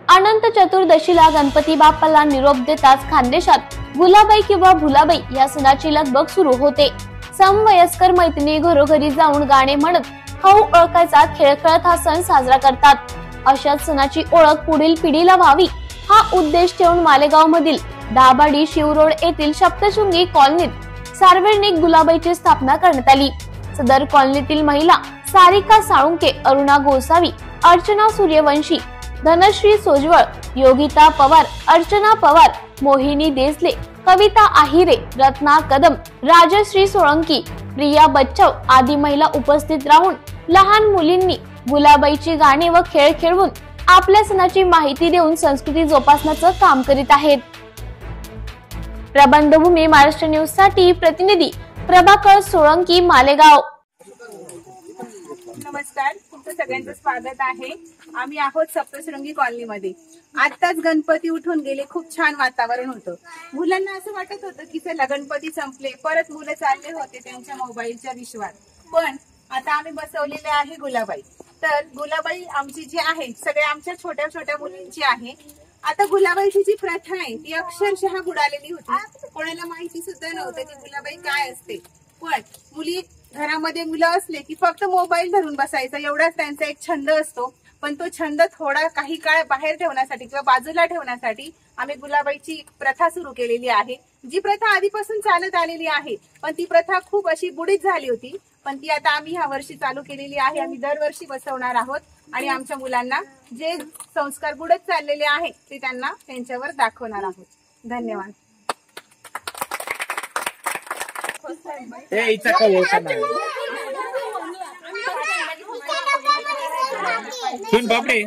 अनंत चतुर्दशीला गणपती बाप्पाला निरोप देताच खानदेशात गुलाबाई किंवा भुलाबाई या सणाची लगबग सुरू होते। समवयस्कर मैत्रिणी घरोघरी जाऊन गाणे म्हणत खाऊ ओळखायचा खेळ खेळत हा सण साजरा करतात। अशाच सणाची ओळख पुढील पिढीला व्हावी हा उद्देश ठेवून मालेगाव मधील दाभाडी शिवरोड येथील सप्तशृंगी कॉलनीत सार्वजनिक गुलाबाईची स्थापना करण्यात आली। सदर कॉलनीतील महिला सारिका साळुंके, अरुणा गोसावी, अर्चना सूर्यवंशी, धनश्री सोजवळ, योगिता पवार, अर्चना पवार, मोहिनी देसले, कविता आहिरे, रत्ना कदम, राजश्री सोळंकी, प्रिया बच्चव आदी महिला उपस्थित राहून लहान मुलींनी गुलाबाईची गाणी व खेळ खेळवून आपल्या सणाची माहिती देऊन संस्कृती जोपासण्याचं काम करीत आहेत। प्रबंधभूमी महाराष्ट्र न्यूज साठी प्रतिनिधी प्रभाकर सोळंकी, मालेगाव। नमस्कार, तुमचं सगळ्यांचं स्वागत आहे। आम्ही आहोत सप्तशृंगी कॉलनीमध्ये। आताच गणपती उठून गेले, खूप छान वातावरण होतं। मुलांना असं वाटत होतं की चला गणपती संपले, परत मुलं चालले होते त्यांच्या मोबाईलच्या विश्वात। पण आता आम्ही बसवलेले आहे गुलाबाई। तर गुलाबाई आमची जी आहे सगळे आमच्या छोट्या छोट्या मुलींची आहे। आता गुलाबाईची जी प्रथा आहे ती अक्षरशः बुडालेली होती, कोणाला माहिती सुद्धा नव्हतं की गुलाबाई काय असते। पण मुली घरामध्ये मुलं असले की फक्त मोबाईल धरून बसायचा एवढाच त्यांचा एक छंद असतो। पण तो छंद थोडा काही काळ बाहेर ठेवण्यासाठी किंवा बाजूला ठेवण्यासाठी आम्ही गुलाबाईची प्रथा सुरू केलेली आहे, जी प्रथा आधीपासून चालत आलेली आहे। पण ती प्रथा खूप अशी बुडीत झाली होती, पण ती आता आम्ही ह्या वर्षी चालू केलेली आहे। आम्ही दरवर्षी बसवणार आहोत आणि आमच्या मुलांना जे संस्कार बुडत चाललेले आहेत ते त्यांना त्यांच्यावर दाखवणार आहोत। धन्यवाद। सुन बापरे।